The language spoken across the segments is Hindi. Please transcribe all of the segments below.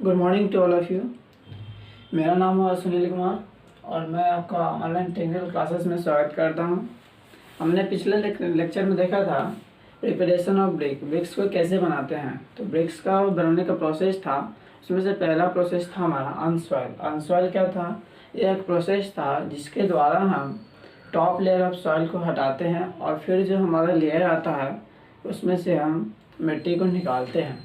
Good morning to all of you. मेरा नाम है सुनील कुमार और मैं आपका ऑनलाइन टेक्निकल क्लासेस में स्वागत करता हूं। हमने पिछले लेक्चर में देखा था प्रिपरेशन ऑफ ब्रिक्स को कैसे बनाते हैं। तो ब्रिक्स का बनाने का प्रोसेस था, उसमें से पहला प्रोसेस था हमारा अनसॉइल। अनसॉइल क्या था? यह एक प्रोसेस था जिसके द्वारा हम टॉप लेयर ऑफ सॉइल को हटाते हैं और फिर जो हमारा लेयर आता है उसमें से हम मिट्टी को निकालते हैं।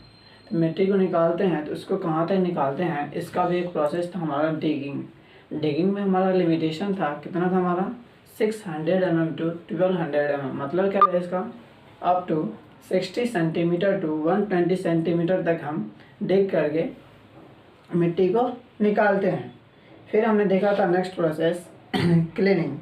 तो मिट्टी को निकालते हैं तो उसको कहाँ तक निकालते हैं, इसका भी एक प्रोसेस था हमारा डिगिंग। डिगिंग में हमारा लिमिटेशन था, कितना था हमारा 600 mm टू 1200 mm। मतलब क्या है इसका, up to 60 centimetre to 120 centimetre तक हम डिग करके मिट्टी को निकालते हैं। फिर हमने देखा था नेक्स्ट प्रोसेस क्लीनिंग।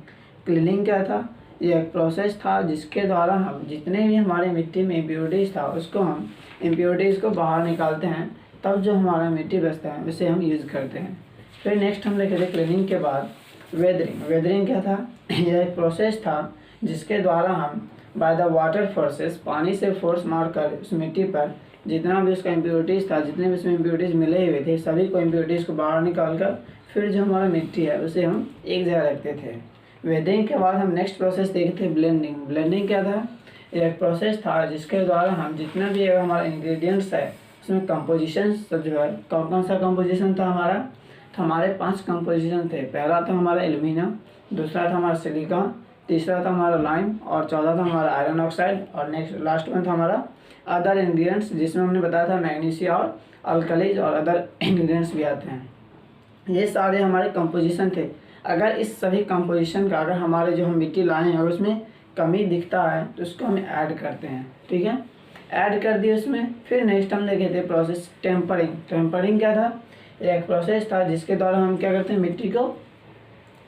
क्लीनिंग क्या था? यह एक प्रोसेस था जिसके द्वारा हम जितने भी हमारे मिट्टी में इम्प्योरिटीज़ था उसको हम इम्प्योरिटीज़ को बाहर निकालते हैं, तब जो हमारा मिट्टी बचता है उसे हम यूज़ करते हैं। फिर नेक्स्ट हम देखे थे क्लीनिंग के बाद वेदरिंग। वेदरिंग क्या था? यह एक प्रोसेस था जिसके द्वारा हम बाय द वाटर फोर्सेस, पानी से फोर्स मारकर उस मिट्टी पर जितना भी उसका इम्प्योरिटीज़ था, जितने भी उसमें इम्प्योरिटीज़ मिले हुए थे, सभी को इम्प्योरिटीज़ को बाहर निकाल कर फिर जो हमारा मिट्टी है उसे हम एक जगह रखते थे। वेदरिंग के बाद हम नेक्स्ट प्रोसेस देखे थे ब्लेंडिंग। ब्लेंडिंग क्या था? एक प्रोसेस था जिसके द्वारा हम जितना भी हमारा इंग्रेडिएंट्स है उसमें कंपोजिशन सब जो है, कौन कौन सा कंपोजिशन था हमारा? तो हमारे 5 कंपोजिशन थे। पहला था हमारा एल्यूमिनियम, दूसरा था हमारा सिलिकॉन, तीसरा था हमारा लाइम और चौथा था हमारा आयरन ऑक्साइड और नेक्स्ट लास्ट में था हमारा अदर इंग्रेडिएंट्स, जिसमें हमने बताया था मैग्नीशिया और अल्कलीज और अदर इंग्रेडिएंट्स भी आते हैं। ये सारे हमारे कंपोजिशन थे। अगर इस सभी कंपोजिशन का अगर हमारे जो हम मिट्टी लाए हैं और उसमें कमी दिखता है तो उसको हम ऐड करते हैं। ठीक है, ऐड कर दिए उसमें। फिर नेक्स्ट हम देखे थे प्रोसेस टेम्परिंग। टेम्परिंग क्या था? एक प्रोसेस था जिसके द्वारा हम क्या करते हैं, मिट्टी को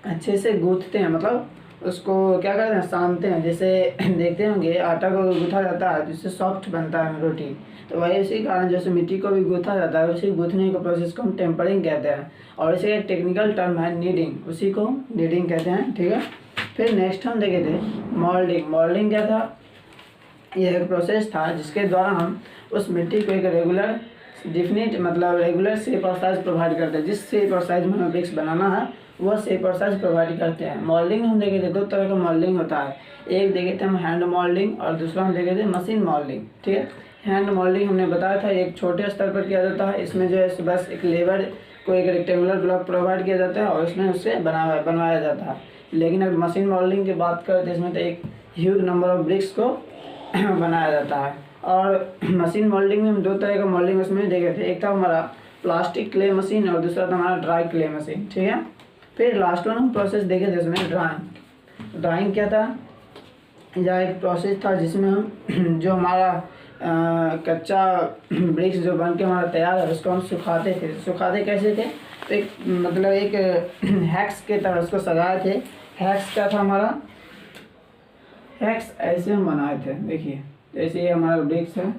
अच्छे से गूँथते हैं, मतलब उसको क्या करते हैं, सानते हैं। जैसे देखते होंगे आटा को गूँथा जाता है जिससे सॉफ्ट बनता है रोटी, तो वही उसी कारण जैसे मिट्टी को भी गूँथा जाता है, उसी गूँथने के प्रोसेस को हम टेम्परिंग कहते हैं। और इसे एक टेक्निकल टर्म है नीडिंग, उसी को नीडिंग कहते हैं। ठीक है, फिर नेक्स्ट हम देखे थे मोल्डिंग। मोल्डिंग क्या था? यह एक प्रोसेस था जिसके द्वारा हम उस मिट्टी को एक रेगुलर डिफिनिट मतलब रेगुलर शेप और साइज प्रोवाइड करते हैं। जिस शेप और साइज में हमें ब्रिक्स बनाना है वह शेप और साइज प्रोवाइड करते हैं। मोल्डिंग हम देखे थे, 2 तरह का मोल्डिंग होता है। एक देखे थे हम हैंड मोल्डिंग और दूसरा हम देखे थे मशीन मोल्डिंग। ठीक है, हैंड मोल्डिंग हमने बताया था एक छोटे स्तर पर किया जाता है। इसमें जो है बस एक लेबर को एक रेक्टेंगुलर ब्लॉक प्रोवाइड किया जाता है और उसमें उससे बनवाया जाता है। लेकिन अगर मशीन मोल्डिंग की बात करें तो इसमें तो एक ह्यूज नंबर ऑफ ब्रिक्स को बनाया जाता है। और मशीन मोल्डिंग में हम 2 तरह का मोल्डिंग उसमें देखे थे। एक था हमारा प्लास्टिक क्ले मशीन और दूसरा था हमारा ड्राई क्ले मशीन। ठीक है, फिर लास्ट वन हम प्रोसेस देखे थे उसमें ड्राइंग। ड्राइंग क्या था? यह एक प्रोसेस था जिसमें हम जो हमारा कच्चा ब्रिक्स जो बन के हमारा तैयार है उसको हम सुखाते थे। सुखाते कैसे थे? तो एक मतलब एक हैक्स के तरह उसको सजाए थे। हैक्स क्या था हमारा? हैक्स ऐसे हम बनाए थे, देखिए जैसे ये हमारा ब्रिक्स है,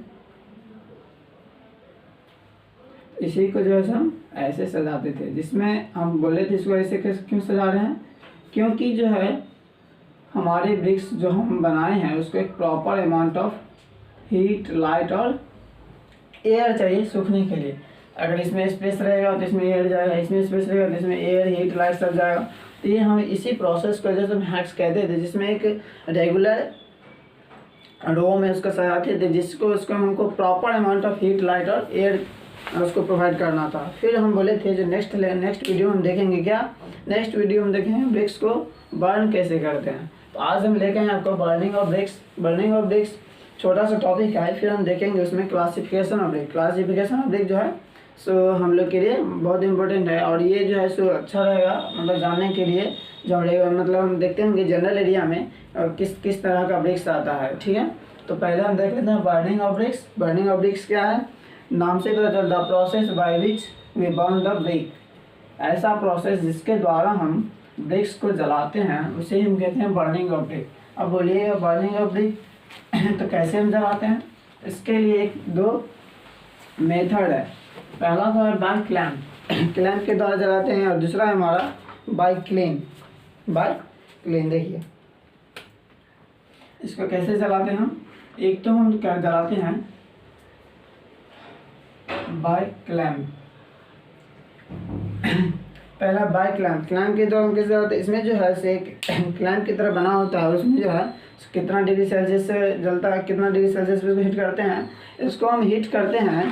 इसी को जो है हम ऐसे सजाते थे। जिसमें हम बोले थे इसको ऐसे क्यों सजा रहे हैं? क्योंकि जो है हमारे ब्रिक्स जो हम बनाए हैं उसको एक proper amount of heat, light और एयर चाहिए सूखने के लिए। अगर इसमें स्पेस रहेगा तो इसमें एयर जाएगा, इसमें स्पेस रहेगा तो इसमें एयर, हीट, लाइट सब जाएगा। तो ये हम इसी प्रोसेस को जैसे हम हैक्स कहते थे, जिसमें एक रेगुलर रो में उसको सजाते थे जिसको उसको हमको proper amount of heat, light और एयर उसको प्रोवाइड करना था। फिर हम बोले थे जो नेक्स्ट वीडियो हम देखेंगे क्या? नेक्स्ट वीडियो हम देखेंगे ब्रिक्स को बर्न कैसे करते हैं। तो आज हम लेके आए आपको burning of bricks. Burning of BRICS छोटा सा टॉपिक है, फिर हम देखेंगे उसमें classification of brick. Classification of brick जो है सो हम लोग के लिए बहुत इंपॉर्टेंट है और ये जो है सो अच्छा रहेगा मतलब जानने के लिए। जो हम मतलब हम देखते हैं कि जनरल एरिया में किस तरह का ब्रिक्स आता है। ठीक है, तो पहले हम देख लेते हैं burning of bricks. Burning of bricks क्या है? नाम से पता चलता है process by which we burn the brick. ऐसा प्रोसेस जिसके द्वारा हम ब्रिक्स को जलाते हैं उसे हम कहते हैं बर्निंग ऑफ ब्रिक। अब बोलिए बर्निंग ऑफ ब्रिक तो कैसे हम जलाते हैं? इसके लिए 2 मेथड है। पहला तो है बाय क्लैम्प, क्लैम्प के द्वारा जलाते हैं, और दूसरा है हमारा बाय क्लेन। देखिए इसको कैसे जलाते हैं हम? एक तो हम क्या जलाते हैं बाय क्लैम्प, पहला बाय क्लैंप, क्लैंप के दौरान कैसे होता है, इसमें जो है से क्लैंप की तरह बना होता है, उसमें जो है कितना डिग्री सेल्सियस से जलता है, कितना डिग्री सेल्सियस पे इसको हीट करते हैं। इसको हम हीट करते हैं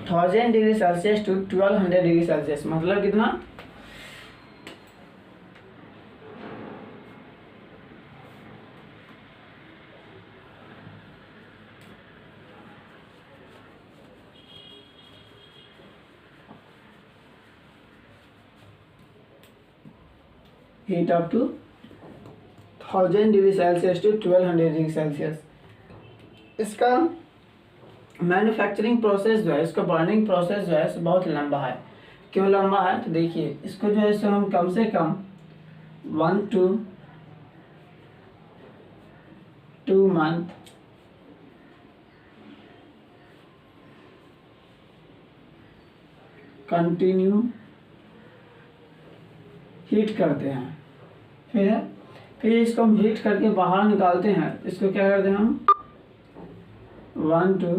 1000 degree Celsius to 1200 degree Celsius, मतलब कितना, heat up to 1000 degree Celsius to 1200 degree Celsius. इसका मैन्युफैक्चरिंग प्रोसेस जो है, इसका बर्निंग प्रोसेस जो है बहुत लंबा है। क्यों लंबा है, तो देखिए इसको जो है सो हम कम से कम 1 to 2 मंथ कंटिन्यू हीट करते हैं। फिर इसको हम हीट करके बाहर निकालते हैं। इसको क्या करते हैं हम 1 to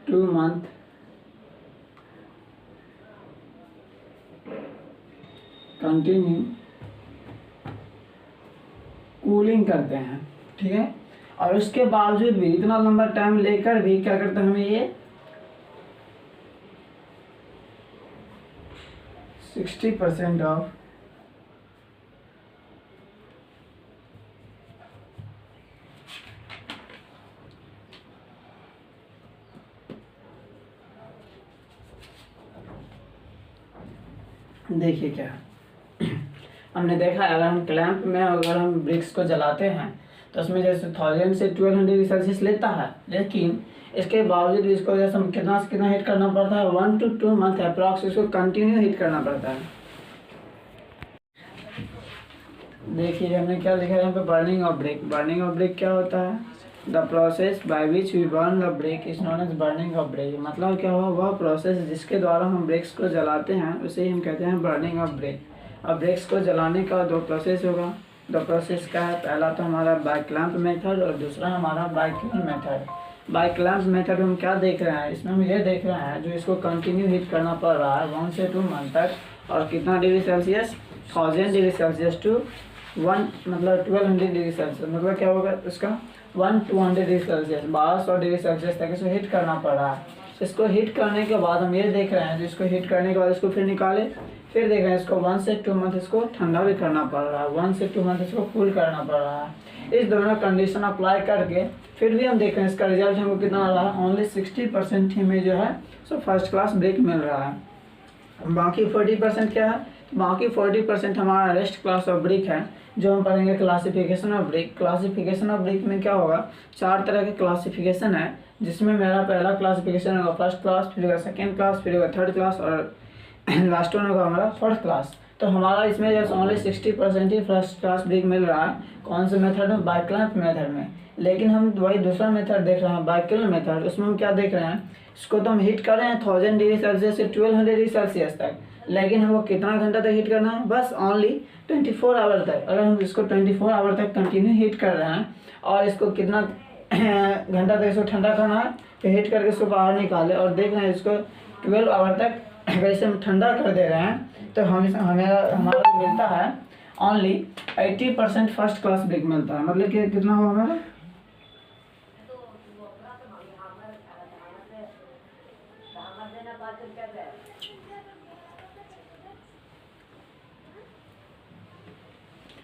2 मंथ कंटिन्यू कूलिंग करते हैं, ठीक है। और उसके बावजूद भी इतना लंबा टाइम लेकर भी क्या करते हैं, हमें ये 60% ऑफ देखिए क्या हमने देखा है, अगर हम क्लैंप में अगर हम ब्रिक्स को जलाते हैं तो उसमें जैसे 1000 से 1200 डिग्री सेल्सियस लेता है, लेकिन इसके बावजूद भी इसको जैसे हम कितना से कितना हीट करना पड़ता है, 1 to 2 मंथ अप्रॉक्स इसको कंटिन्यू हीट करना पड़ता है। देखिए हमने क्या लिखा है यहाँ पे, burning of brick. Burning of brick क्या होता है, the process by which we burn the brick is known as burning of brick. मतलब क्या हुआ, वह प्रोसेस जिसके द्वारा हम ब्रिक्स को जलाते हैं उसे ही हम कहते हैं बर्निंग ऑफ ब्रिक। अब ब्रिक्स को जलाने का 2 प्रोसेस होगा। 2 प्रोसेस क्या है, पहला तो हमारा बाय क्लैंप मेथड और दूसरा हमारा by kiln method. By clamp method हम क्या देख रहे हैं, इसमें हम ये देख रहे हैं जो इसको कंटिन्यू हीट करना पड़ रहा है 1 से 2 मंथ तक, और कितना degree Celsius, 1000 degree Celsius to 1 मतलब 1200 डिग्री सेल्सियस, मतलब क्या होगा उसका 1200 डिग्री सेल्सियस 1200 डिग्री सेल्सियस तक इसको हीट करना पड़ रहा है। इसको हीट करने के बाद हम ये देख रहे हैं, जो इसको हीट करने के बाद इसको फिर निकाले, फिर देख रहे हैं इसको 1 से 2 मंथ इसको ठंडा भी करना पड़ रहा है, 1 से 2 मंथ इसको कूल करना पड़ रहा है। इस दोनों कंडीशन अप्लाई करके फिर भी हम देख रहे हैं इसका रिजल्ट हमको कितना आ रहा है, ओनली 60% ही में जो है सो फर्स्ट क्लास ब्रेक मिल रहा है। बाकी 40% क्या है, बाकी 40% हमारा रेस्ट क्लास ऑफ ब्रेक है, जो हम पढ़ेंगे classification of brick. Classification of brick में क्या होगा, 4 तरह के क्लासिफिकेशन है, जिसमें मेरा पहला क्लासिफिकेशन होगा फर्स्ट क्लास, फिर होगा सेकेंड क्लास, फिर होगा थर्ड क्लास और लास्ट वन होगा हमारा फोर्थ क्लास। तो हमारा इसमें जैसे ओनली 60% ही फर्स्ट क्लास ब्रेक मिल रहा है। कौन से मेथड में, बाय क्लैंप मेथड में। लेकिन हम वही दूसरा मेथड देख रहे हैं बाय किल्न मेथड, उसमें हम क्या देख रहे हैं, इसको तो हम हीट कर रहे हैं 1000 डिग्री सेल्सियस से 1200 डिग्री सेल्सियस तक, लेकिन हमको कितना घंटा तक हीट करना है, बस ओनली 24 आवर तक। अगर हम इसको 24 आवर तक कंटिन्यू हीट कर रहे हैं और इसको कितना घंटा तक इसको ठंडा करना है, फिर हीट करके इसको बाहर निकाले और देख रहे हैं इसको 12 आवर तक अगर इसे हम ठंडा कर दे रहे हैं, तो हमारा मिलता है ओनली 80% फर्स्ट क्लास ब्रेक मिलता है। मतलब कि कितना हुआ हमारा,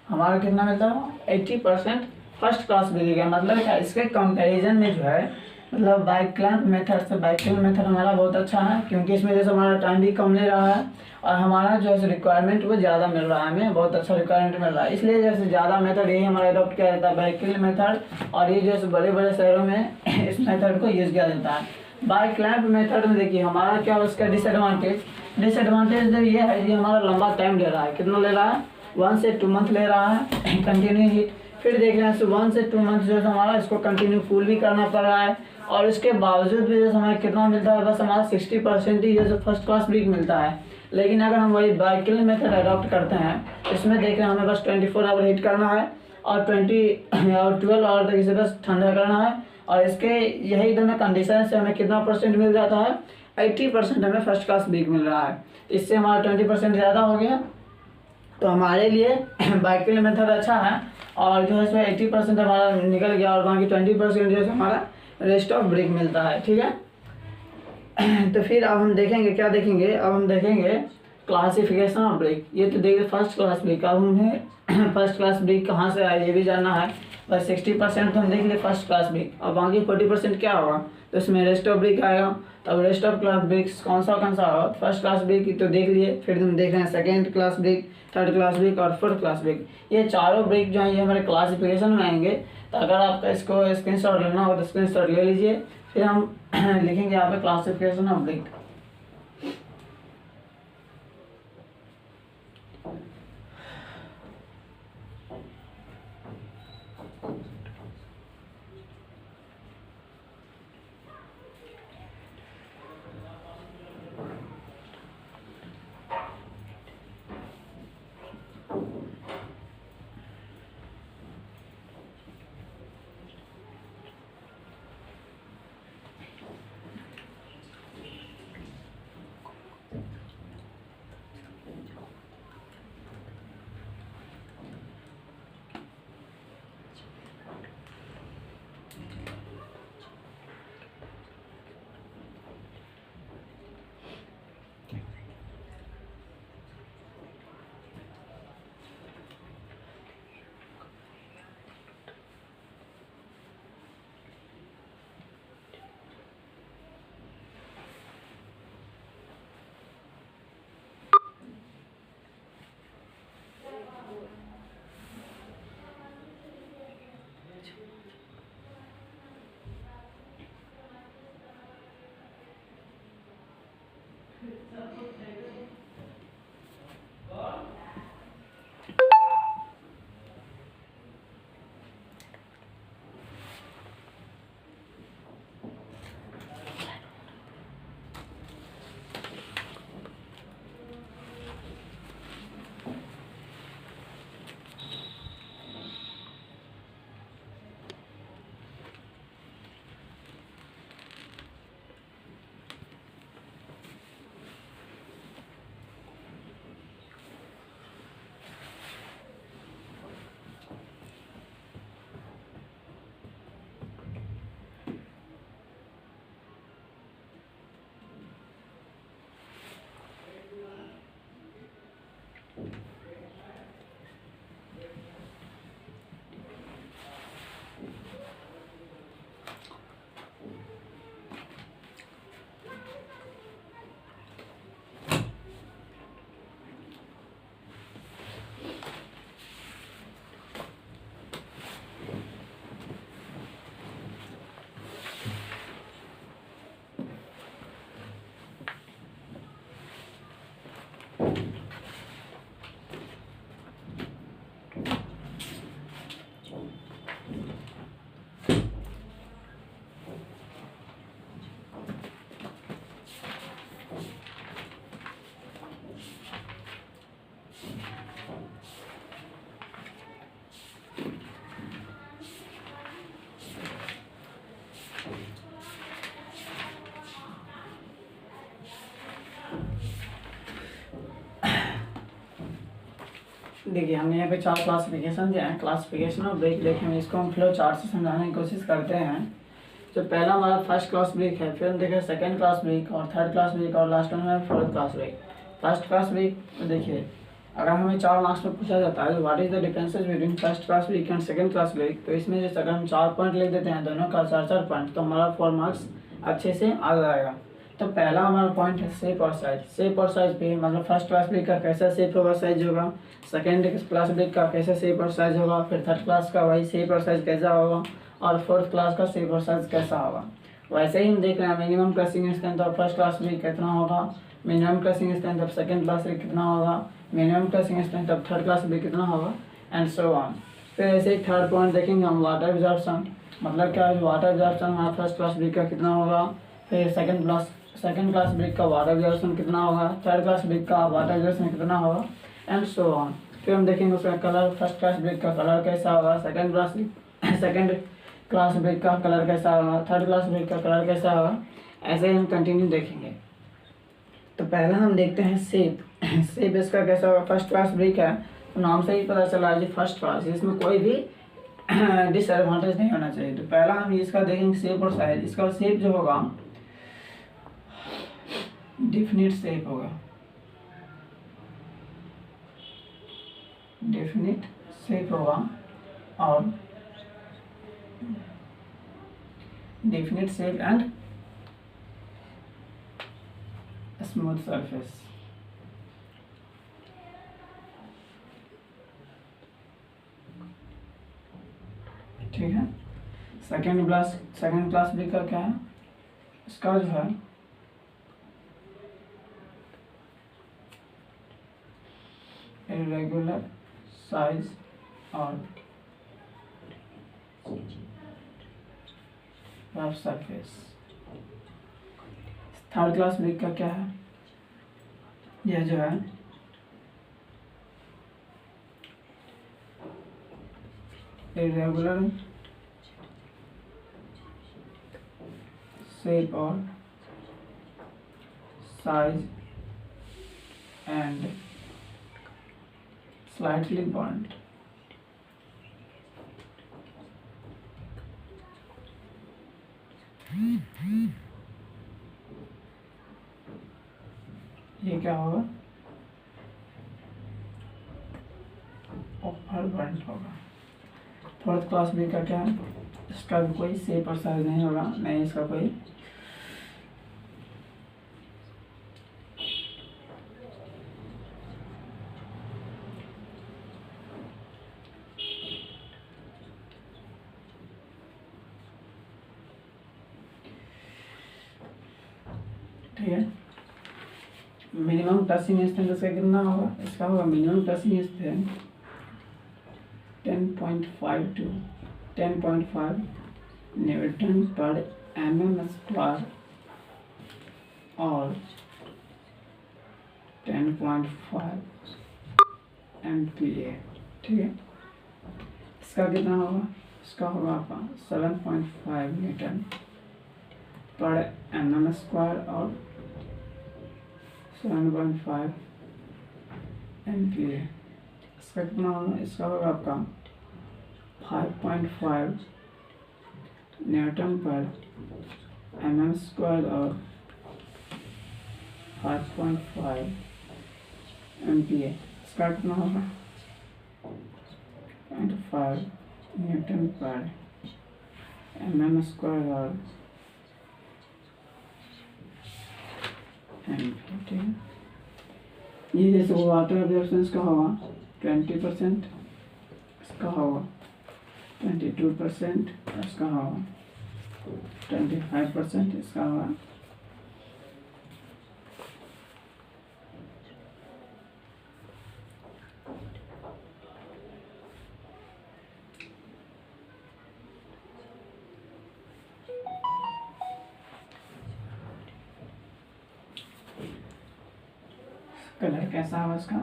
हमारा कितना मिलता है 80% फर्स्ट क्लास ब्रेक है। मतलब क्या, इसके कंपैरिजन में जो है, मतलब बाय क्लैंप मेथड से बाय किल्न मेथड हमारा बहुत अच्छा है, क्योंकि इसमें जैसे हमारा टाइम भी कम ले रहा है और हमारा जो है रिक्वायरमेंट वो ज़्यादा मिल रहा है, हमें बहुत अच्छा रिक्वायरमेंट मिल रहा है। इसलिए जैसे ज़्यादा मेथड यही हमारा अडॉप्ट किया जाता है बाय किल्न मेथड, और ये जैसे बड़े बड़े शहरों में इस मेथड को यूज़ किया जाता है। बाय क्लैंप मेथड में देखिए हमारा क्या उसका डिसएडवांटेज ये है, ये हमारा लंबा टाइम ले रहा है। कितना ले रहा है, 1 से 2 मंथ ले रहा है कंटिन्यू हीट। फिर देख रहे हैं 1 से 2 मंथ जो है हमारा इसको कंटिन्यू कूल भी करना पड़ रहा है, और इसके बावजूद भी जैसे हमें कितना मिलता है, बस हमारा 60% ही जैसे फर्स्ट क्लास ब्रेक मिलता है। लेकिन अगर हम वही बाय किल्न मेथड अडॉप्ट करते हैं, इसमें देख रहे हैं हमें बस 24 आवर हीट करना है और 12 आवर तक इसे बस ठंडा करना है, और इसके यही दोनों कंडीशन से हमें कितना % मिल जाता है, 80% हमें फर्स्ट क्लास ब्रेक मिल रहा है। इससे हमारा 20% ज़्यादा हो गया, तो हमारे लिए बाइक के लिए मेथड अच्छा है। और जो है इसमें 80% हमारा निकल गया और बाकी 20% जो है हमारा रेस्ट ऑफ ब्रेक मिलता है। ठीक है। तो फिर अब हम देखेंगे, क्या देखेंगे, अब हम देखेंगे क्लासिफिकेशन ऑफ ब्रेक। ये तो देखिए फर्स्ट क्लास ब्रेक। अब हमें फर्स्ट क्लास ब्रेक कहाँ से आया ये भी जानना है। बस 60% तो हम देख लिए फर्स्ट क्लास ब्रेक, और बाकी 40% क्या होगा, तो इसमें रेस्ट ऑफ ब्रेक आएगा। तब रेस्ट ऑफ क्लास ब्रेक कौन सा होगा, फर्स्ट क्लास ब्रेक की तो देख लिए, फिर हम देख रहे हैं second class brick, third class brick और फोर्थ क्लास ब्रेक। ये चारों ब्रेक जो है ये हमारे क्लासिफिकेशन में आएंगे। तो अगर आपका इसको स्क्रीनशॉट लेना हो तो स्क्रीनशॉट ले लीजिए। फिर हम लिखेंगे यहाँ पे क्लासिफिकेशन ऑफ ब्रेक। देखिए हमने यहाँ पे 4 क्लासिफिकेशन दिया है। क्लासिफिकेशन ऑफ ब्रेक देखें, इसको हम फ्लो चार्ट से समझाने की कोशिश करते हैं। जो पहला हमारा फर्स्ट क्लास ब्रेक है, फिर हम देखें सेकंड क्लास ब्रेक और थर्ड क्लास ब्रेक और लास्ट में fourth class brick. First class brick तो देखिए अगर हमें 4 मार्क्स में पूछा जाता है what is the differences between first class brick and second class brick, तो इसमें जैसे अगर हम 4 पॉइंट लिख देते हैं दोनों का 4-4 पॉइंट, तो हमारा 4 मार्क्स अच्छे से आ जाएगा। तो पहला हमारा पॉइंट है शेप और साइज। शेप और साइज पे मतलब फर्स्ट क्लास ब्रेक का कैसा शेप और साइज होगा, सेकेंड क्लास ब्रेक का कैसा शेप और साइज होगा, फिर थर्ड क्लास का वही शेप और साइज कैसा होगा, और फोर्थ क्लास का शेप और साइज कैसा होगा। वैसे ही हम देख रहे हैं minimum crushing strength of first class brick कितना होगा, minimum crushing strength of second class brick कितना होगा, minimum crushing strength of third class brick कितना होगा, एंड सो ऑन। फिर ऐसे ही थर्ड पॉइंट देखेंगे हम वाटर एब्जॉर्प्शन, मतलब क्या है वाटर एब्जॉर्प्शन हमारा फर्स्ट क्लास ब्रेक का कितना होगा, फिर सेकेंड क्लास ब्रेक का वाटर एब्जॉर्प्शन कितना होगा, थर्ड क्लास ब्रेक का वाटर एब्जॉर्प्शन कितना होगा, एंड सो ऑन। फिर हम देखेंगे उसका कलर, फर्स्ट क्लास ब्रेक का कलर कैसा होगा, सेकेंड क्लास ब्रेक का कलर कैसा होगा, थर्ड क्लास ब्रेक का कलर कैसा होगा, ऐसे ही हम कंटिन्यू देखेंगे। तो पहला हम देखते हैं शेप। शेप इसका कैसा होगा, फर्स्ट क्लास ब्रिक है तो नाम से ही पता चला है फर्स्ट क्लास, इसमें कोई भी डिसएडवांटेज नहीं होना चाहिए। तो पहला हम इसका देखेंगे शेप और साइज। इसका शेप जो होगा डेफिनिट शेप होगा, डेफिनिट शेप होगा और definite shape and smooth surface. ठीक है। सेकेंड क्लास भी का क्या है, इसका जो है इरेगुलर साइज और rough surface. Third class brick का क्या है, यह जो है इरेगुलर शेप और साइज एंड स्लाइटली बर्न्ड। ये क्या होगा, ओवर बर्न्ड होगा। फोर्थ क्लास बी का क्या है, इसका भी कोई शेप और साइज नहीं होगा, नहीं इसका कोई ठीक है। मिनिमम टचिंग स्ट्रेंथ इसका कितना होगा, इसका होगा minimum touching strength 10.5 to 10.5 Newton पर mm स्क्वायर और 10.5 MPa। ठीक है। इसका कितना होगा, इसका होगा आपका 7.5 न्यूटन पर mm स्क्वायर और 7.5 MPa। इसका कितना होगा, इसका होगा आपका 5.5 न्यूटन पर mm स्क्वायर और 5.5 MPa। इसका कितना होगा 0.5 न्यूटन पर mm स्क्वायर और MPa। ठीक है। ये जैसे वाटर एब्जॉर्प्शन का होगा 20%, इसका होगा 22%, इसका होगा 25%, इसका होगा कलर कैसा होगा इसका,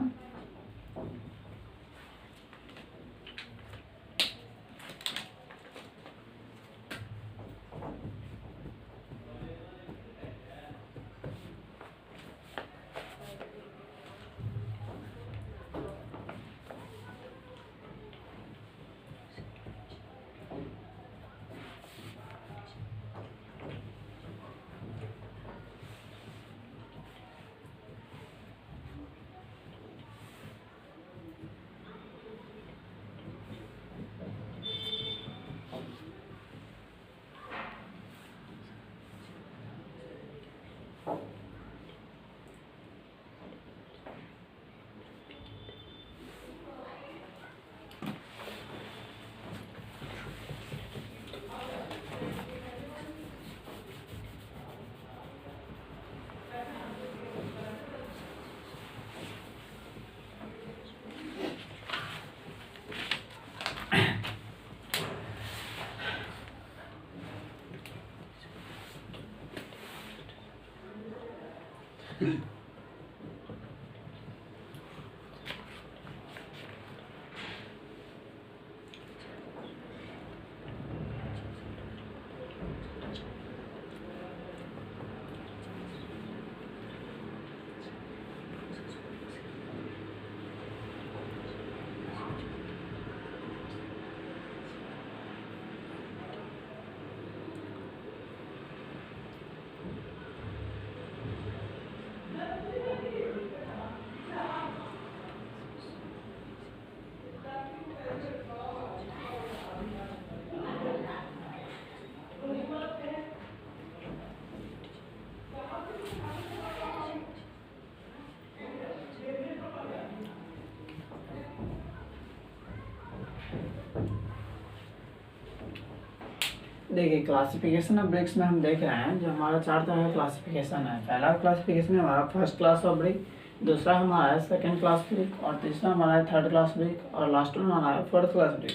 देखिए क्लासिफिकेशन ऑफ ब्रिक्स में हम देख रहे हैं जो हमारा 4 तरह का क्लासिफिकेशन है। पहला क्लासिफिकेशन हमारा फर्स्ट क्लास ऑफ ब्रिक, दूसरा हमारा है सेकंड क्लास ब्रिक, और तीसरा हमारा है थर्ड क्लास ब्रिक, और लास्ट में हमारा है fourth class brick.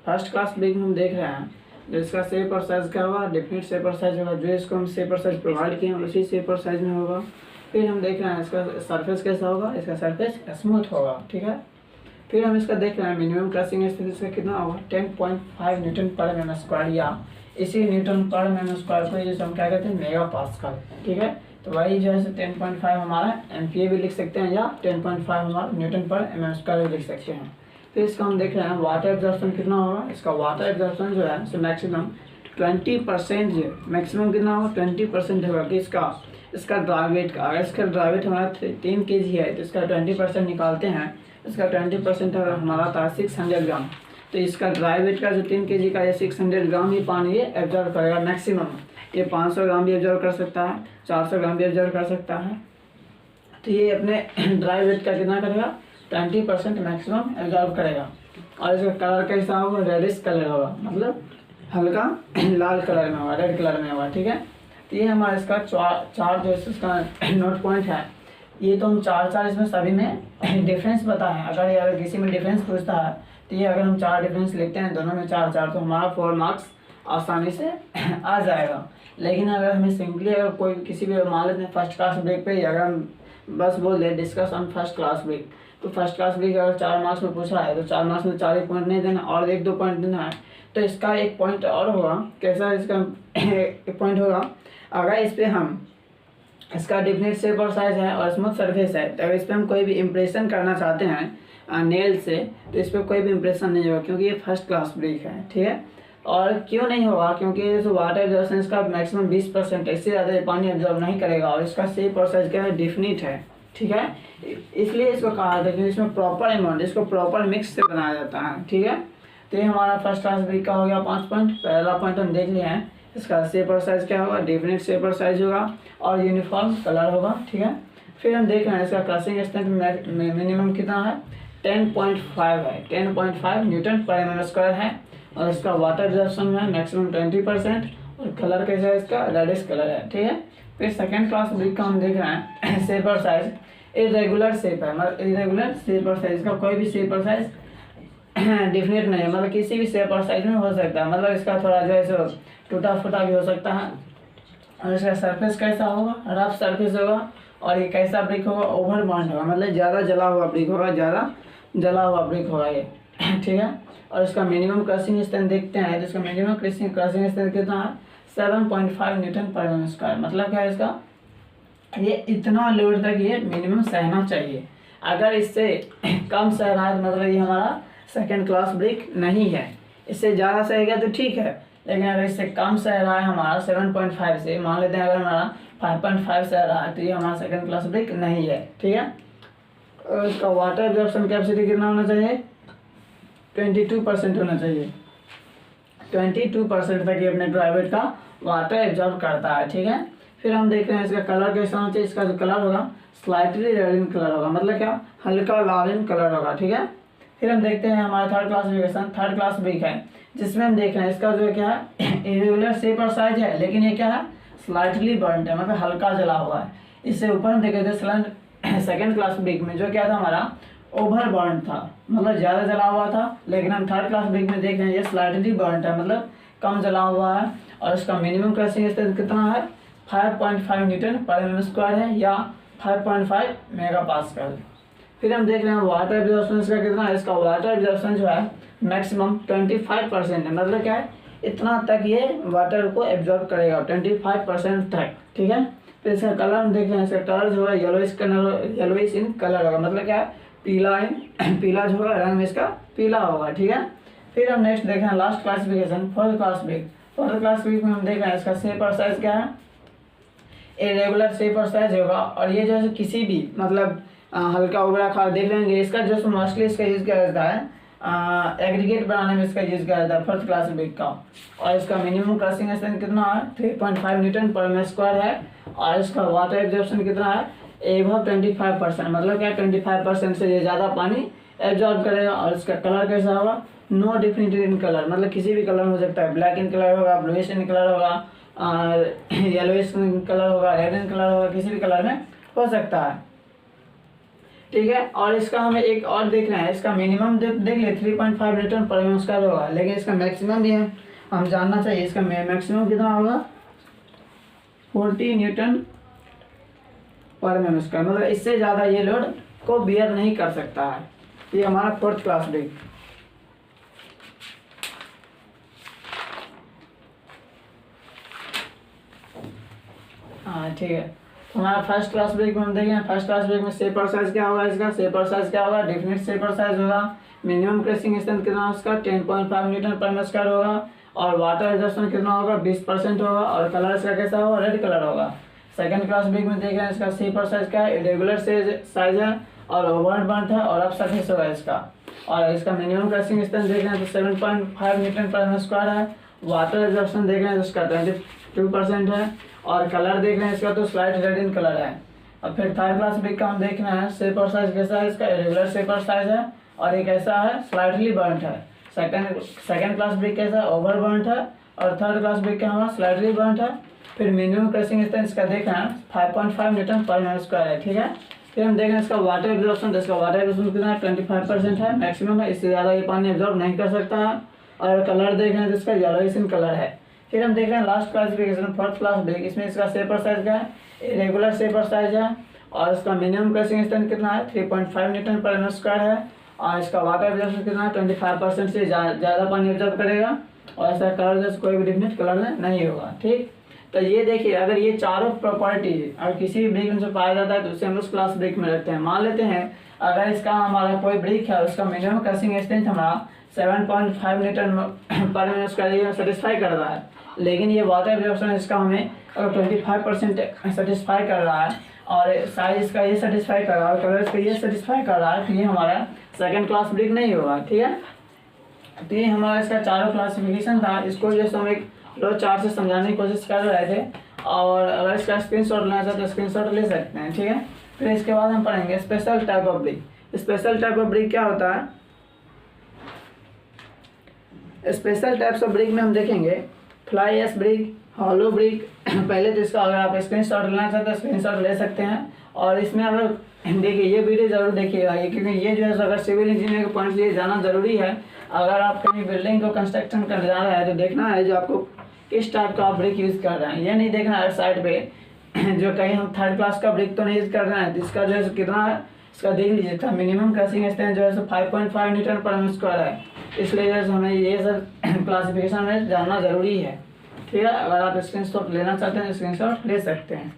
First class brick में हम देख रहे हैं जो इसका शेप और साइज क्या होगा, डेफिनेट शेप और साइज होगा, जो इसको हम शेप और साइज प्रोवाइड किए हैं उसी शेप और साइज में होगा। फिर हम देख रहे हैं इसका सरफेस कैसा होगा, इसका सरफेस स्मूथ होगा, ठीक है। फिर हम इसका देख रहे हैं मिनिमम क्रशिंग स्थिति इसका कितना होगा, 10.5 न्यूटन पर mm स्क्वायर, या इसी न्यूटन पर mm स्क्वायर को जैसे हम क्या कहते हैं मेगा पास्कल, ठीक है। तो वही जो है 10.5 हमारा MPa भी लिख सकते हैं, या 10.5 हमारा न्यूटन पर mm स्क्वायर भी लिख सकते हैं। फिर इसका हम देख रहे हैं वाटर एब्जॉर्प्शन कितना होगा, इसका वाटर एब्जॉर्प्शन जो है सो मैक्सिमम 20%, जो मैक्सिमम कितना होगा 20% होगा कि इसका ड्राई वेट का। अगर इसका ड्राई वेट हमारा 3 kg है तो इसका 20% निकालते हैं, इसका 20% अगर हमारा था 600 ग्राम, तो इसका ड्राई वेट का जो 3 kg का या 600 ग्राम ही पानी ये एब्जॉर्व करेगा मैक्सिमम। ये 500 ग्राम भी एब्जॉर्व कर सकता है, 400 ग्राम भी एब्जॉर्व कर सकता है। तो ये अपने ड्राई वेट का कितना करेगा, 20% मैक्सिमम एब्जॉर्व करेगा। और इसका कलर कैसा होगा, रेडिश कलर होगा, मतलब हल्का लाल कलर में होगा, रेड कलर में होगा, ठीक है। तो ये हमारा इसका चार जो इसका नोट पॉइंट है, ये तो हम चार इसमें सभी में डिफरेंस बताएं। अगर किसी में डिफरेंस पूछता है तो ये अगर हम 4 डिफरेंस लिखते हैं दोनों में 4 तो हमारा 4 मार्क्स आसानी से आ जाएगा। लेकिन अगर हमें सिंपली अगर कोई किसी भी मान लेते हैं फर्स्ट क्लास ब्रेक पे, अगर हम बस बोल दें discuss on first class brick, तो फर्स्ट क्लास ब्रेक अगर 4 मार्क्स में पूछा है तो 4 मार्क्स में 4 पॉइंट नहीं देना और 1-2 पॉइंट देना है। तो इसका एक पॉइंट और होगा, कैसा इसका एक पॉइंट होगा, अगर इस पर हम इसका डेफिनेट शेप और साइज है और स्मूथ सरफेस है, तो अगर इस पर हम कोई भी इम्प्रेशन करना चाहते हैं नेल से, तो इस पर कोई भी इम्प्रेशन नहीं होगा क्योंकि ये फर्स्ट क्लास ब्रेक है, ठीक है। और क्यों नहीं होगा, क्योंकि जो वाटर एब्जॉर्प्शन इसका मैक्सिमम 20%, इससे ज़्यादा ये पानी एब्जॉर्ब नहीं करेगा, और इसका शेप और साइज क्या है, डेफिनिट है, ठीक है। इसलिए इसको कहा जाता है कि इसमें प्रॉपर अमाउंट, इसको प्रॉपर मिक्स से बनाया जाता है, ठीक है। तो ये हमारा फर्स्ट क्लास ब्रेक का हो गया 5 पॉइंट। पहला पॉइंट हम देख लिए हैं, इसका शेप और साइज क्या होगा, डेफिनेट शेप और साइज होगा और यूनिफॉर्म कलर होगा, ठीक है। फिर हम देख रहे हैं इसका क्रशिंग स्ट्रेंथ मिनिमम कितना है, 10.5 है, 10.5 न्यूटन पर mm स्क्वायर है, और इसका वाटर एब्जॉर्प्शन है मैक्सिमम 20%, और कलर कैसा है इसका, रेडिश कलर है, ठीक है। फिर सेकेंड क्लास ब्रेक का हम देख रहे हैं शेप और साइज इरेगुलर शेप है, मतलब इरेगुलर शेप और साइज का कोई भी शेप और साइज डिफिनेट नहीं है, मतलब किसी भी शेप और साइज में हो सकता है, मतलब इसका थोड़ा जो है सो टूटा फूटा भी हो सकता है। और इसका सरफेस कैसा होगा, रफ सरफेस होगा, और ये कैसा ब्रिक होगा, ओवर बॉन्ड होगा, मतलब ज़्यादा जला हुआ ब्रिक होगा, ज़्यादा जला हुआ ब्रिक होगा ये, ठीक है। और इसका मिनिमम क्रशिंग स्ट्रेंथ देखते हैं, तो इसका मिनिमम क्रशिंग स्ट्रेंथ कितना है, 7.5 न्यूटन पर mm स्क्वायर। मतलब क्या है इसका, ये इतना लोड तक ये मिनिमम सहना चाहिए। अगर इससे कम सह रहा है तो मतलब ये हमारा सेकेंड क्लास ब्रेक नहीं है। इससे ज़्यादा सहेगा तो ठीक है, लेकिन अगर इससे कम सह रहा है हमारा 7.5 से, मान लेते हैं अगर हमारा 5.5 सह रहा है, तो ये हमारा सेकेंड क्लास ब्रेक नहीं है, ठीक है। और इसका वाटर एब्जॉर्प्शन कैपेसिटी कितना होना चाहिए, 22% होना चाहिए। 22% तक ये अपने ड्राई वेट का वाटर एब्जॉर्ब करता है, ठीक है। फिर हम देख रहे हैं इसका कलर कैसा होना चाहिए, इसका जो कलर होगा स्लाइटली रेड इन कलर होगा, मतलब क्या, हल्का लाल इन कलर होगा, ठीक है। फिर हम देखते हैं हमारा थर्ड क्लास ब्रेक है, जिसमें हम देख रहे हैं इसका जो क्या है इरेगुलर शेप और साइज है, लेकिन ये क्या है, स्लाइटली बर्न्ट है, मतलब हल्का जला हुआ है। इससे ऊपर हम देखे थे सेकेंड क्लास ब्रेक में जो क्या था हमारा ओवर बर्न था, मतलब ज़्यादा जला हुआ था, लेकिन हम थर्ड क्लास ब्रेक में देख रहे हैं ये स्लाइटली बर्न्ट है, मतलब कम जला हुआ है। और इसका मिनिमम क्रशिंग स्ट्रेंथ कितना है, 5.5 न्यूटन पर mm स्क्वायर है, या 5.5 मेगा पास्कल। फिर हम देख रहे हैं वाटर एब्जॉर्प्शन इसका कितना है, इसका वाटर एब्जॉर्प्शन जो है मैक्सिमम 25% है, मतलब क्या है, इतना तक ये वाटर को एब्जॉर्ब करेगा 25% तक, ठीक है। फिर इसका कलर हम देख रहे हैं, इसका कलर जो है येलोइश इन कलर होगा, मतलब क्या है, पीला जो होगा रंग में इसका पीला होगा, ठीक है। फिर हम नेक्स्ट देख रहे हैं last classification fourth class brick. Fourth class brick में हम देख रहे हैं इसका शेप और साइज क्या है, इरेगुलर शेप और साइज होगा, और ये जो है किसी भी मतलब हल्का उबड़ा खा देख लेंगे, इसका जो मोस्टली इसका यूज़ किया जाता है एग्रीगेट बनाने में इसका यूज़ किया जाता है फोर्थ क्लास ब्रेक का। और इसका मिनिमम क्रशिंग स्ट्रेंथ कितना है, 3.5 न्यूटन पर mm स्क्वायर है, और इसका वाटर एब्जॉर्प्शन कितना है, एबव 25%, मतलब क्या 25% से ये ज़्यादा पानी एब्जॉर्ब करेगा। और इसका कलर कैसा होगा, नो डिफिनेटिव इन कलर, मतलब किसी भी कलर हो सकता है, ब्लैक इन कलर होगा, ब्लूइश इन कलर होगा, येलोइश इन कलर होगा, रेड इन कलर होगा, किसी भी कलर में हो सकता है। ठीक है, और इसका हमें एक और देखना है, इसका मिनिमम देख ले 3.5 न्यूटन पर एम स्क्वायर होगा, लेकिन इसका मैक्सिमम भी है हम जानना चाहिए, इसका मैक्सिमम कितना होगा 40 न्यूटन पर एम स्क्वायर, मतलब इससे ज़्यादा ये लोड को बियर नहीं कर सकता है। ये हमारा 4th क्लास ब्रिक। हाँ ठीक है, तो हमारा फर्स्ट क्लास ब्रिक में हम देखें, फर्स्ट क्लास ब्रिक में शेपर साइज क्या होगा, इसका शेपर साइज क्या होगा, डेफिनेट शेपर साइज होगा, मिनिमम क्रशिंग स्ट्रेंथ कितना होगा उसका 10.5 न्यूटन पर एम स्क्वायर होगा, और वाटर एब्जॉर्प्शन कितना होगा 20% होगा, और कलर इसका कैसा होगा रेड कलर होगा। सेकंड क्लास ब्रिक में देख रहे हैं, इसका शेपर साइज क्या है, रेगुलर साइज है और ओवर बर्न्ट है और अब सरफेस होगा इसका, और इसका मिनिमम क्रशिंग स्ट्रेंथ देख रहे हैं तो 7.5 न्यूटन पर एम स्क्वायर है, वाटर एब्जॉर्प्शन देख रहे हैं तो इसका 22% है, और कलर देख रहे हैं इसका तो स्लाइट रेड इन कलर है। और फिर थर्ड क्लास ब्रिक का हम देखना है, शेपर साइज कैसा है, इसका रेगुलर शेपर साइज है और एक ऐसा है स्लाइटली बर्न्ट है। सेकंड क्लास ब्रिक कैसा है, ओवर बर्न्ट है, और थर्ड क्लास ब्रिक क्या हमारा स्लाइटली बर्न्ट है। फिर मिनिमम क्रशिंग स्ट्रेंथ इसका देखना है 5.5 न्यूटन पर एम स्क्वायर है। ठीक है, फिर हम देख रहे हैं इसका वाटर एब्जॉर्प्शन, इसका वाटर एब्जॉर्प्शन कितना है 25% है, मैक्सिमम है, इससे ज़्यादा ये पानी एब्जॉर्ब नहीं कर सकता है। और कलर देख रहे हैं तो इसका येलोइश इन कलर है। फिर हम देख रहे हैं last classification 4th class brick, इसमें इसका शेपर साइज क्या है, रेगुलर शेपर साइज है, और इसका मिनिमम क्रशिंग स्ट्रेंथ कितना है 3.5 न्यूटन पर एम स्क्वायर है, और इसका वाटर एब्जॉर्प्शन कितना है 25% से ज़्यादा पानी एब्जॉर्ब करेगा, और इसका कलर जैसे कोई भी डिफरेंट कलर नहीं होगा। ठीक, तो ये देखिए अगर ये चारों प्रॉपर्टी अगर किसी भी ब्रिक में से पाया जाता है तो उसे हम उस क्लास ब्रिक में रखते हैं। मान लेते हैं अगर इसका हमारा कोई ब्रिक है, उसका मिनिमम क्रशिंग स्ट्रेंथ हमारा 7.5 न्यूटन पर एम स्क्वायर सेटिस्फाई कर रहा है, लेकिन ये वाटर एब्जॉर्प्शन इसका हमें अगर 25% सेटिस्फाई कर रहा है, और साइज इसका ये सेटिस्फाई कर रहा है, और कलर इसका ये सेटिस्फाई कर रहा है, तो ये हमारा सेकंड क्लास ब्रिक नहीं होगा। ठीक है, तो ये हमारा इसका चारों क्लासिफिकेशन था। इसको जैसे हम एक लो चार्ट से समझाने की कोशिश कर रहे थे, और अगर इसका स्क्रीनशॉट लेना चाहते तो स्क्रीनशॉट ले सकते हैं। ठीक है, फिर इसके बाद हम पढ़ेंगे special type of brick. Special type of brick क्या होता है, स्पेशल टाइप्स ऑफ ब्रिक में हम देखेंगे fly ash brick, hollow brick. पहले तो इसका अगर आप स्क्रीनशॉट लेना चाहते हैं स्क्रीनशॉट ले सकते हैं, और इसमें अगर देखिए ये वीडियो जरूर देखिएगा, क्योंकि ये जो है अगर सिविल इंजीनियर के पॉइंट से ये जाना जरूरी है। अगर आप कहीं बिल्डिंग को कंस्ट्रक्शन करने जा रहे हैं तो देखना है जो आपको किस टाइप का आप ब्रिक यूज़ कर रहे हैं, ये नहीं देखना है साइड पे जो कहीं हम थर्ड क्लास का ब्रिक तो नहीं यूज़ कर रहे हैं, तो इसका जो है कितना है इसका देख लीजिए, इसका मिनिमम क्रशिंग स्ट्रेंथ जो है 5.5 न्यूटन पर एम स्क्वायर है, इसलिए जो है हमें ये सब क्लासिफिकेशन में जानना ज़रूरी है। ठीक है, अगर आप स्क्रीनशॉट लेना चाहते हैं स्क्रीनशॉट ले सकते हैं।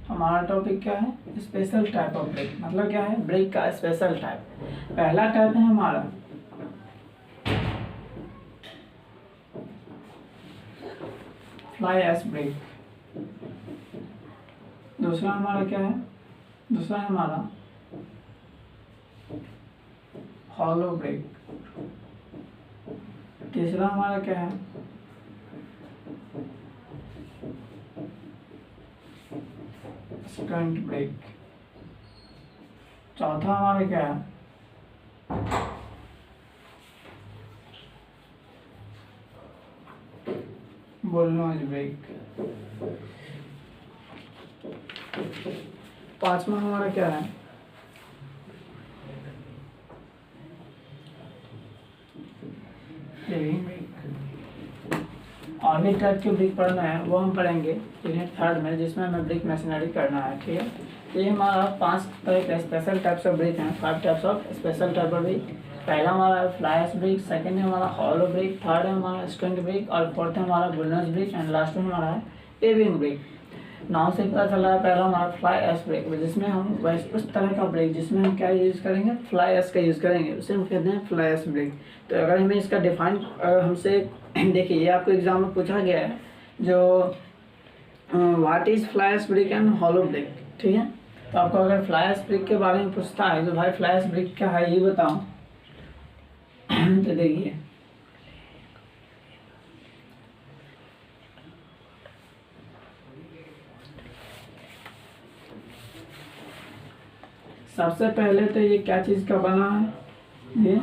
हमारा टॉपिक क्या है, स्पेशल टाइप ऑफ ब्रेक। मतलब क्या है, ब्रेक का स्पेशल टाइप। पहला टाइप है हमारा फ्लाई एश ब्रेक। दूसरा हमारा क्या है, दूसरा है हमारा हॉलो ब्रेक। तीसरा हमारा क्या है, स्टंट ब्रेक। चौथा हमारा क्या है, बुलनोज ब्रेक। पांचवा हमारा क्या है, लीविंग ब्रेक। और भी टाइप के ब्रेक पढ़ना है वो हम पढ़ेंगे यूनिट 3 में, जिसमें हमें ब्रेक मशीनरी करना है। ठीक है, तो ये हमारा 5 तरह के स्पेशल टाइप्स ऑफ ब्रेक हैं, 5 types of special type of brick. पहला हमारा फ्लाई ऐश ब्रेक, सेकंड है हमारा हॉलो ब्रेक, थर्ड है हमारा स्टंट ब्रेक और फोर्थ है हमारा बुलनोज ब्रेक एंड लास्ट में हमारा है लीविंग ब्रेक। नाम से पता चल रहा है, पहला हमारा फ्लाई ऐश ब्रेक, जिसमें हम उस तरह का ब्रेक जिसमें हम क्या यूज़ करेंगे, फ्लाई ऐश का यूज़ करेंगे, उसे हम कहते हैं फ्लाई ऐश ब्रेक। तो अगर हमें इसका डिफाइन अगर हमसे देखिए, ये आपको एग्जाम में पूछा गया है, जो what is fly ash brick and hollow brick. ठीक है, तो आपको अगर फ्लाई ऐश ब्रेक के बारे में पूछता है तो भाई फ्लाई ऐश ब्रेक क्या है ये बताओ। तो देखिए, सबसे पहले तो ये क्या चीज़ का बना है, ये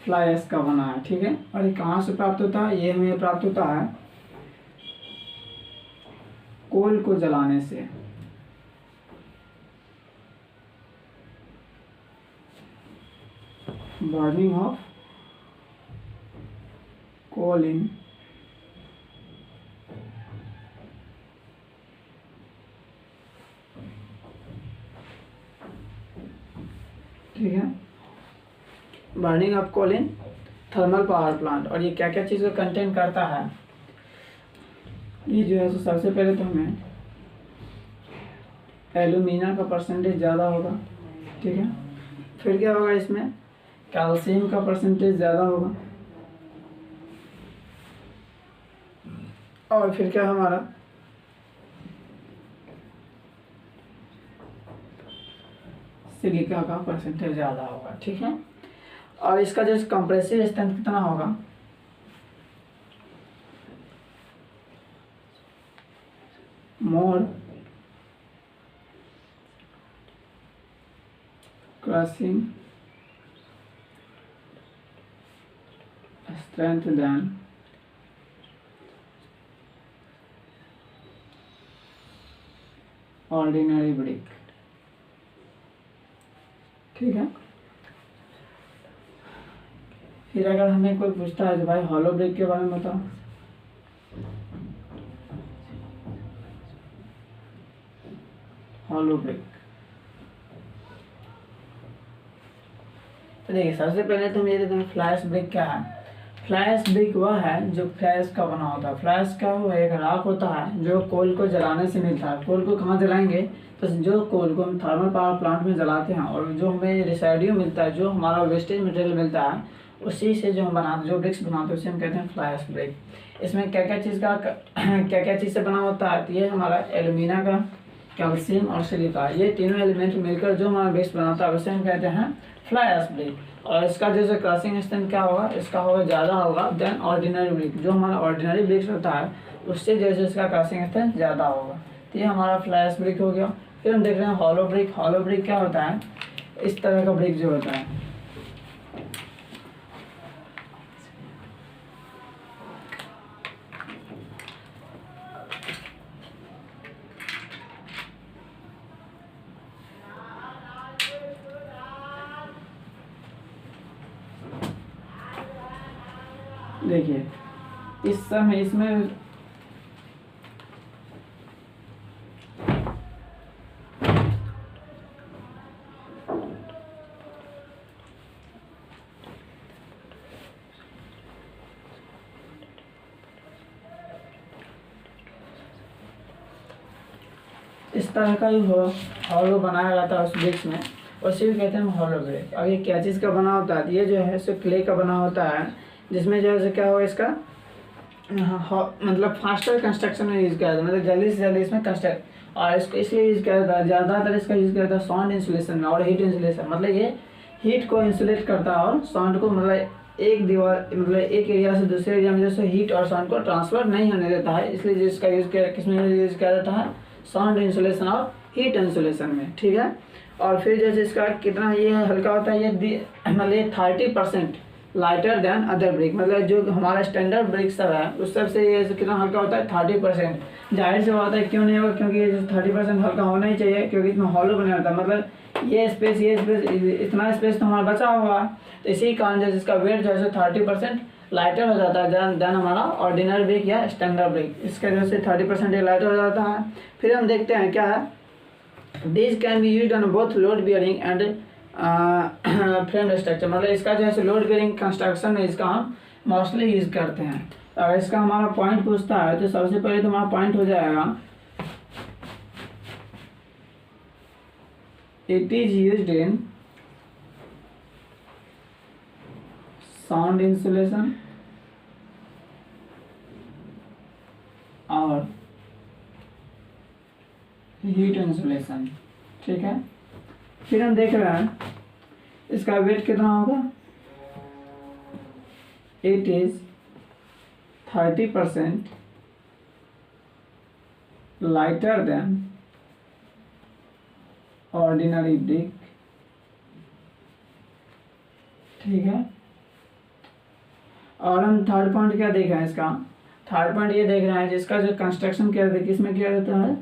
फ्लाई ऐश का बना है। ठीक है, और ये कहाँ से प्राप्त होता है, ये हमें प्राप्त होता है कोल को जलाने से। बर्निंग ऑफ कोल इन ठीक है, burning of coal in thermal power plant. और ये क्या क्या चीज़ को कंटेन करता है, ये जो है, तो सबसे पहले तो हमें एल्यूमिना का परसेंटेज ज़्यादा होगा। ठीक है, फिर क्या होगा, इसमें कैल्शियम का परसेंटेज ज़्यादा होगा, और फिर क्या हमारा सिलिका का परसेंटेज ज़्यादा होगा। ठीक है, और इसका जो कंप्रेसिव स्ट्रेंथ कितना होगा, more crushing strength than ordinary brick. ठीक है, फिर अगर हमें कोई पूछता है तो भाई हॉलो ब्रेक के बारे में बताओ। हॉलो ब्रेक, तो देखिए, सबसे पहले तो हम ये देखते हैं फ्लाई ऐश ब्रेक क्या है। फ्लाई ऐश ब्रेक वह है जो फ्लाई ऐश का बना होता है। फ्लाई ऐश का वो एक राख होता है जो कोल को जलाने से मिलता है। कोल को कहाँ जलाएंगे, तो जो कोल को हम थर्मल पावर प्लांट में जलाते हैं और जो हमें रेसिड्यू मिलता है, जो हमारा वेस्टेज मटेरियल मिलता है, उसी से जो हम बनाते, जो ब्रिक्स बनाते हैं, उसे हम कहते हैं फ्लाई ऐश ब्रेक। इसमें क्या क्या चीज़ का क्या क्या चीज़ से बना होता है, तो ये हमारा एल्यूमिना का, कैल्शियम और सिलिका, ये तीनों एलिमेंट मिलकर जो हमारा ब्रिक्स बनाता है उसे हम कहते हैं फ्लाई ऐश ब्रेक। और इसका जो क्रशिंग स्ट्रेंथ क्या होगा, इसका होगा ज़्यादा होगा देन ऑर्डिनरी ब्रिक। जो हमारा ऑर्डिनरी ब्रिक्स होता है उससे जैसे इसका क्रशिंग स्ट्रेंथ ज़्यादा होगा। तो ये हमारा फ्लाई ऐश ब्रिक हो गया। फिर हम देख रहे हैं हॉलो ब्रिक। हॉलो ब्रिक क्या होता है, इस तरह का ब्रिक जो होता है, देखिए इस समय इसमें इस तरह का ही हॉलो बनाया जाता है उस ब्रिक्स में, उसे भी कहते हैं हॉलो ब्रिक। अब ये क्या चीज़ का बना होता है, ये जो है सो क्ले का बना होता है, जिसमें जो है क्या होगा, इसका मतलब फास्टर कंस्ट्रक्शन में यूज़ किया जाता है, मतलब जल्दी से जल्दी इसमें कंस्ट्रक्ट, और इसको इसलिए यूज़ किया जाता है, ज़्यादातर इसका यूज़ किया जाता है साउंड इंसुलेशन में और हीट इंसुलेशन। मतलब ये हीट को इंसुलेट करता है और साउंड को मतलब एक दीवार मतलब एक एरिया से दूसरे एरिया में जैसे हीट और साउंड को ट्रांसफर नहीं होने देता है, इसलिए इसका यूज़ किया किसमें यूज़ किया जाता है, साउंड इंसुलेशन और हीट इंसुलेशन में। ठीक है। और फिर जैसे इसका कितना ये हल्का होता है, ये मतलब ये 30% लाइटर देन अदर ब्रिक, मतलब जो हमारा स्टैंडर्ड ब्रिक सब है उस सब से ये कितना हल्का होता है, 30%। जाहिर से बात है क्यों नहीं होगा, क्योंकि ये 30% हल्का होना ही चाहिए, क्योंकि इसमें हॉलो बना होता है, मतलब ये स्पेस इतना स्पेस तो हमारा बचा हुआ है, तो इसी कारण जैसे इसका वेट जो है 30% लाइटर हो जाता है देन हमारा ऑर्डिनरी ब्रिक या स्टैंडर्ड ब्रिक, इसके वजह से 30% ये लाइटर हो जाता है। फिर हम देखते हैं क्या है, this can be use on both load bearing and frame structure, मतलब इसका जो है लोड बियरिंग कंस्ट्रक्शन में इसका हम मोस्टली यूज करते हैं। अगर इसका हमारा पॉइंट पूछता है तो सबसे पहले तो हमारा पॉइंट हो जाएगा, it is used in sound insulation और हीट इंसुलेशन। ठीक है। फिर हम देख रहे हैं इसका वेट कितना होगा, it is 30% lighter than ordinary brick. ठीक है। और हम थर्ड पॉइंट क्या देख रहे हैं, इसका थर्ड पॉइंट ये देख रहे हैं जिसका जो कंस्ट्रक्शन किया जाता है किसमें किया जाता है,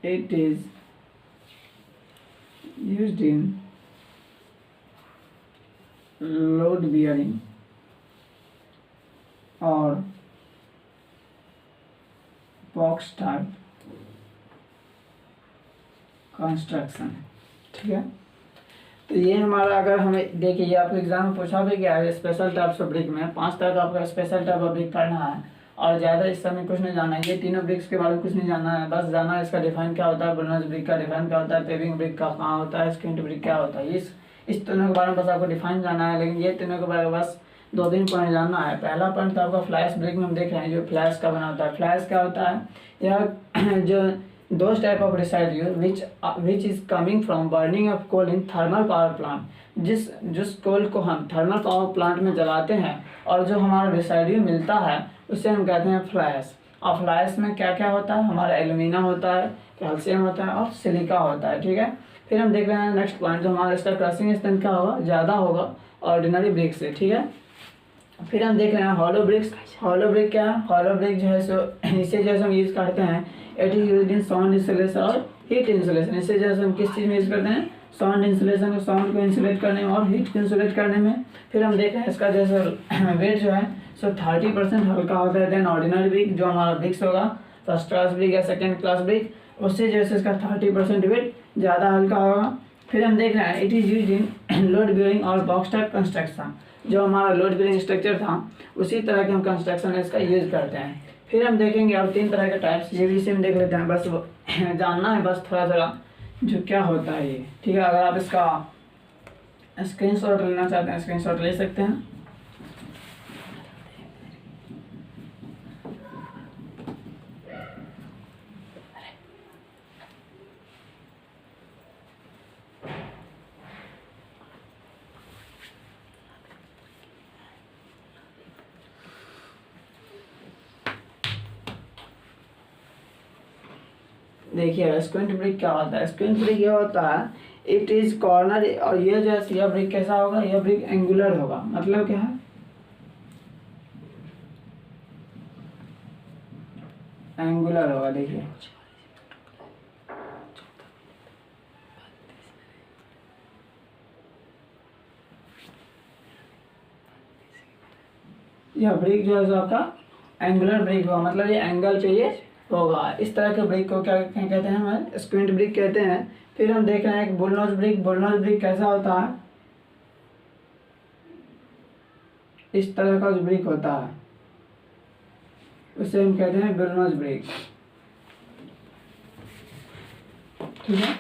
it is used in load bearing और बॉक्स टाइप कंस्ट्रक्शन। ठीक है। तो ये हमारा, अगर हमें देखिए ये आपको एग्जाम में पूछा भी गया है, स्पेशल टाइप्स ऑफ ब्रिक में 5 तरह का आपका स्पेशल टाइप ऑफ ब्रिक पढ़ना है, और ज़्यादा इस समय कुछ नहीं जानना है, ये तीनों ब्रिक्स के बारे में कुछ नहीं जानना है, बस जानना है इसका डिफाइन क्या होता है, बुलनोज ब्रिक का डिफाइन क्या होता है, पेविंग ब्रिक का कहाँ होता है, स्क्विंट ब्रिक क्या होता है, इस तीनों के बारे में बस आपको डिफाइन जानना है। लेकिन ये तीनों के बारे में बस 2-3 पॉइंट जानना है। पहला पॉइंट तो आपका फ्लैश ब्रिक में हम देख रहे हैं, जो फ्लैश का बना होता है। फ्लैश क्या होता है, यह जो those type of residue which is coming from burning of coal in thermal power plant, जिस कोल को हम थर्मल पावर प्लांट में जलाते हैं और जो हमारा रेसिड्यू मिलता है उसे हम कहते हैं फ्लैश। और फ्लैश में क्या क्या होता है, हमारा एल्यूमिना होता है, कैल्शियम होता है और सिलिका होता है। ठीक है। फिर हम देख रहे हैं नेक्स्ट पॉइंट, जो हमारा इसका क्रशिंग स्ट्रेंथ क्या होगा, ज़्यादा होगा ऑर्डिनरी ब्रिक से। ठीक है। फिर हम देख रहे हैं हॉलो ब्रिक्स। हॉलो ब्रिक क्या है, हॉलो ब्रिक जो है सो इसे जैसे हम यूज़ करते हैं, it is used in sound insulation और हीट इंसुलेशन। इसे जैसे हम किस चीज़ में यूज़ करते हैं, साउंड इंसुलेशन को, साउंड को इंसुलेट करने में और हीट को इंसुलेट करने में। फिर हम देख रहे हैं इसका जैसे वेट जो है सो 30% हल्का होता है देन ऑर्डिनरी ब्रिक, जो हमारा ब्रिक्स होगा फर्स्ट क्लास ब्रिक या सेकेंड क्लास ब्रिक, उससे जैसे इसका 30% वेट ज़्यादा हल्का होगा। फिर हम देख रहे हैं it is used in load bearing और बॉक्स टाइप कंस्ट्रक्शन, जो हमारा लोड बियरिंग स्ट्रक्चर था उसी तरह के हम कंस्ट्रक्शन में इसका यूज़ करते हैं। फिर हम देखेंगे अब 3 तरह के टाइप्स, ये भी इसे हम देख लेते हैं, बस जानना है बस थोड़ा थोड़ा जो क्या होता है ये। ठीक है। अगर आप इसका स्क्रीनशॉट लेना चाहते हैं स्क्रीनशॉट ले सकते हैं। देखिए स्क्विंट ब्रिक क्या होता है, स्क्विंट ब्रिक ये होता है इट इज कॉर्नर, और ये जो है यह ब्रिक कैसा होगा, यह ब्रिक एंगुलर होगा। मतलब क्या है, एंगुलर होगा। देखिए यह ब्रिक जो है जो आपका एंगुलर ब्रिक होगा, मतलब ये एंगल पे ये होगा। इस तरह के ब्रिक को क्या कहते हैं, हम स्क्विंट ब्रिक कहते हैं। फिर हम देख रहे हैं एक बुलनोज ब्रिक। बुलनोज ब्रिक कैसा होता है, इस तरह का जो ब्रिक होता है उसे हम कहते हैं बुलनोज ब्रिक। ठीक है।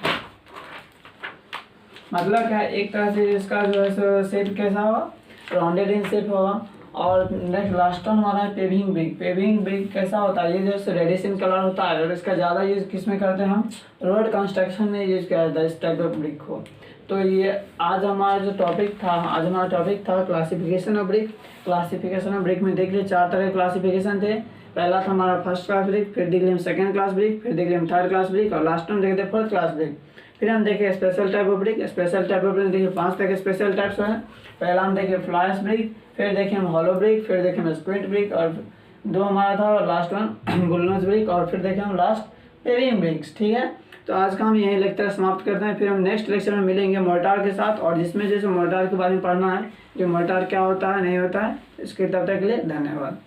मतलब क्या है, एक तरह से इसका जो है शेप कैसा होगा, राउंडेड इन शेप होगा, और नेक्स्ट लास्ट वन हमारा है पेविंग ब्रिक। पेविंग ब्रिक कैसा होता है, ये जो रेडिश इन कलर होता है और इसका ज़्यादा यूज़ किस में करते हैं हम, रोड कंस्ट्रक्शन में यूज़ किया जाता है इस टाइप ऑफ ब्रिक को। तो ये आज हमारा जो टॉपिक था, आज हमारा टॉपिक था classification of brick. Classification of brick में देख लिए 4 तरह के क्लासिफिकेशन थे। पहला था हमारा फर्स्ट क्लास ब्रिक, फिर देख लिए हम सेकंड क्लास ब्रिक, फिर देख लिए हम थर्ड क्लास ब्रिक और लास्ट में देखते फोर्थ क्लास ब्रिक। फिर हम देखे special type of brick. Special type of brick देखिए 5 तरह के स्पेशल टाइप्स हैं। पहला हम देखे फ्लाइस ब्रिक, फिर देखे हम हॉलो ब्रिक, फिर देखे हम स्क्विंट ब्रिक और 2 हमारा था और लास्ट वन बुलनस ब्रिक और फिर देखे हम लास्ट पेविंग ब्रिक्स। ठीक है, तो आज का हम यही लेक्चर समाप्त करते हैं। फिर हम नेक्स्ट लेक्चर में मिलेंगे मोर्टार के साथ, और जिसमें जैसे मोर्टार के बारे में पढ़ना है, जो मोर्टार क्या होता है नहीं होता है। इसके तब तक के लिए धन्यवाद।